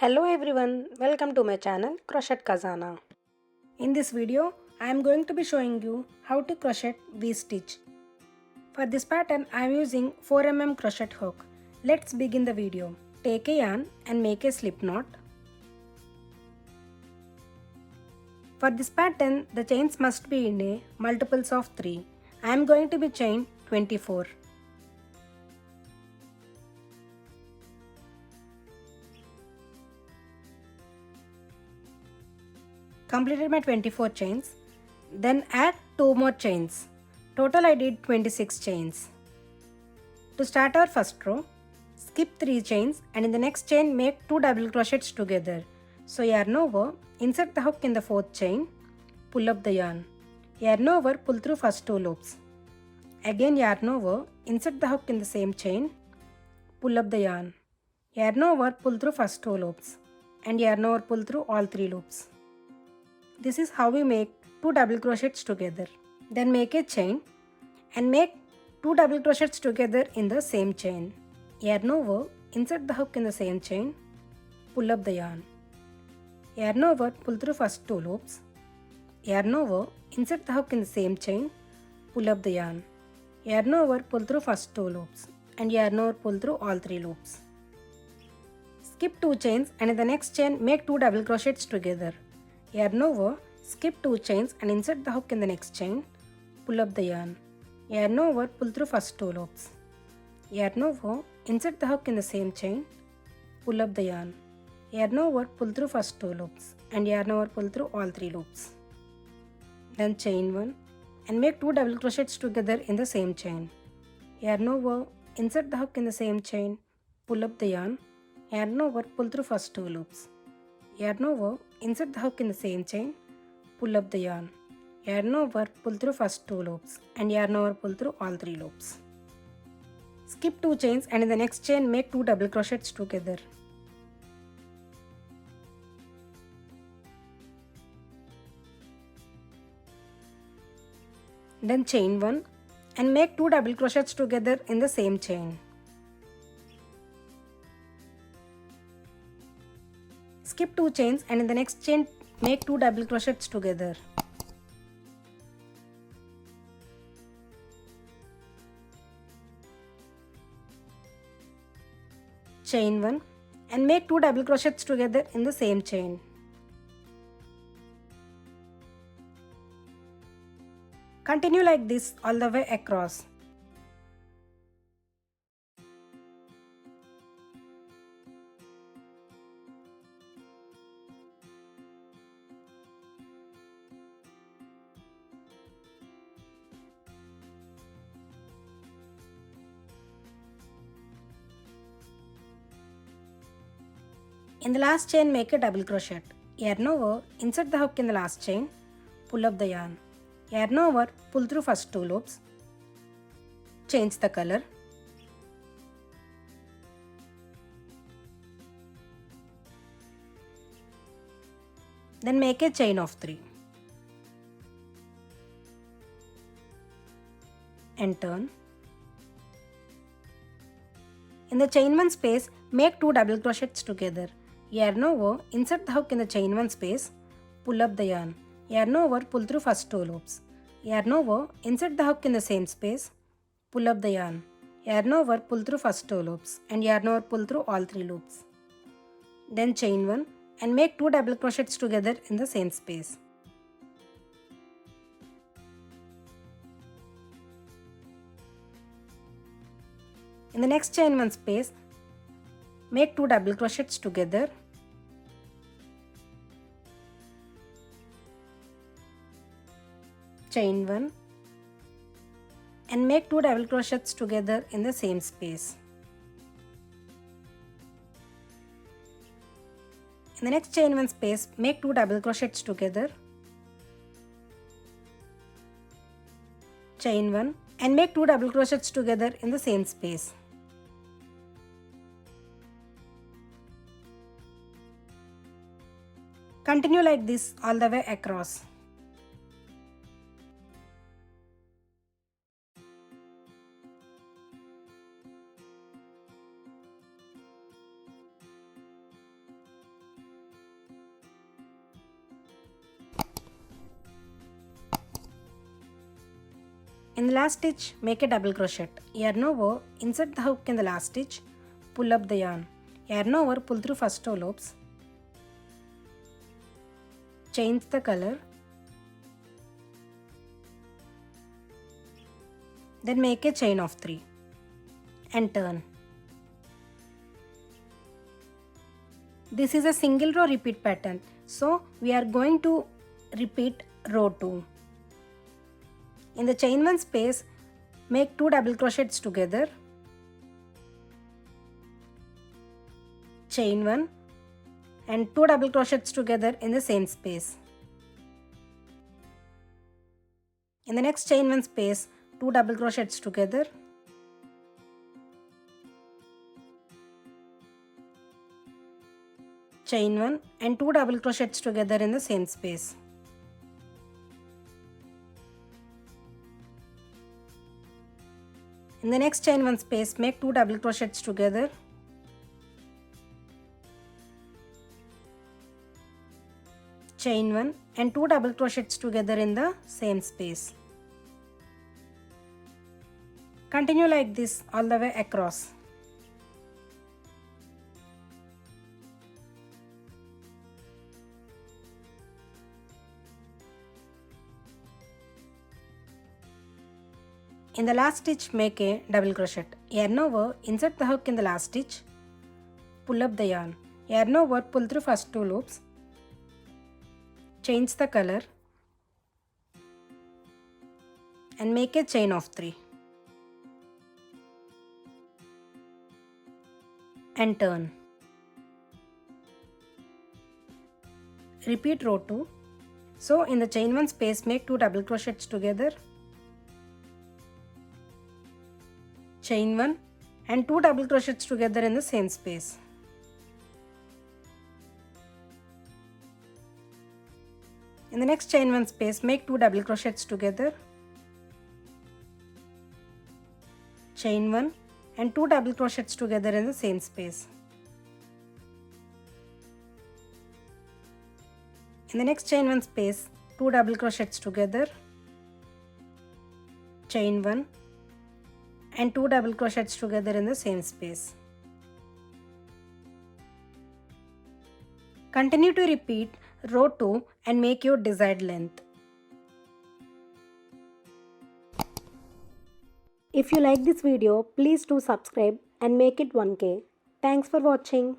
Hello everyone, welcome to my channel Crochet Khazana. In this video, I am going to be showing you how to crochet V-stitch. For this pattern, I am using 4 mm crochet hook. Let's begin the video. Take a yarn and make a slip knot. For this pattern, the chains must be in a multiples of 3. I am going to be chain 24. Completed my 24 chains. Then add 2 more chains. Total I did 26 chains. To start our first row, skip 3 chains and in the next chain make 2 double crochets together. So yarn over, insert the hook in the 4th chain, pull up the yarn. Yarn over, pull through first 2 loops. Again yarn over, insert the hook in the same chain, pull up the yarn. Yarn over, pull through first 2 loops and yarn over, pull through all 3 loops. This is how we make 2 double crochets together. Then make a chain and make 2 double crochets together in the same chain. Yarn over, insert the hook in the same chain, pull up the yarn. Yarn over, pull through first 2 loops. Yarn over, insert the hook in the same chain, pull up the yarn. Yarn over, pull through first 2 loops and yarn over, pull through all 3 loops. Skip 2 chains and in the next chain make 2 double crochets together. Yarn over, skip 2 chains and insert the hook in the next chain, pull up the yarn. Yarn over, pull through first 2 loops. Yarn over, insert the hook in the same chain, pull up the yarn. Yarn over, pull through first 2 loops and yarn over, pull through all 3 loops. Then chain 1 and make 2 double crochets together in the same chain. Yarn over, insert the hook in the same chain, pull up the yarn. Yarn over, pull through first 2 loops. Yarn over, insert the hook in the same chain, pull up the yarn. Yarn over, pull through first 2 loops and yarn over, pull through all 3 loops. Skip 2 chains and in the next chain make 2 double crochets together. Then chain 1 and make 2 double crochets together in the same chain. Skip 2 chains and in the next chain make 2 double crochets together. Chain 1 and make 2 double crochets together in the same chain. Continue like this all the way across. In the last chain make a double crochet. Yarn over, insert the hook in the last chain, pull up the yarn. Yarn over, pull through first 2 loops. Change the color. Then make a chain of 3. And turn. In the chain 1 space, make 2 double crochets together. Yarn over, insert the hook in the chain 1 space, pull up the yarn. Yarn over, pull through first 2 loops. Yarn over, insert the hook in the same space, pull up the yarn. Yarn over, pull through first 2 loops and yarn over, pull through all 3 loops. Then chain 1 and make 2 double crochets together in the same space. In the next chain 1 space, make 2 double crochets together. Chain 1 and make 2 double crochets together in the same space. In the next chain 1 space, make 2 double crochets together. Chain 1 and make 2 double crochets together in the same space. Continue like this all the way across. In the last stitch, make a double crochet. Yarn over, insert the hook in the last stitch, pull up the yarn. Yarn over, pull through first 2 loops. Change the color. Then make a chain of 3 and turn. This is a single row repeat pattern, so we are going to repeat row 2. In the chain 1 space, make 2 double crochets together, chain 1 and 2 double crochets together in the same space. In the next chain 1 space, 2 double crochets together, chain 1 and 2 double crochets together in the same space. In the next chain 1 space, make 2 double crochets together, chain 1 and 2 double crochets together in the same space. Continue like this all the way across. In the last stitch, make a double crochet. Yarn over, insert the hook in the last stitch, pull up the yarn. Yarn over, pull through first 2 loops, change the color and make a chain of 3 and turn. Repeat row 2. So in the chain 1 space, make 2 double crochets together, chain 1 and 2 double crochets together in the same space. In the next chain 1 space, make 2 double crochets together, chain 1 and 2 double crochets together in the same space. In the next chain 1 space, 2 double crochets together, chain 1 and 2 double crochets together in the same space. Continue to repeat row 2 and make your desired length. If you like this video, please do subscribe and make it 1K. Thanks for watching.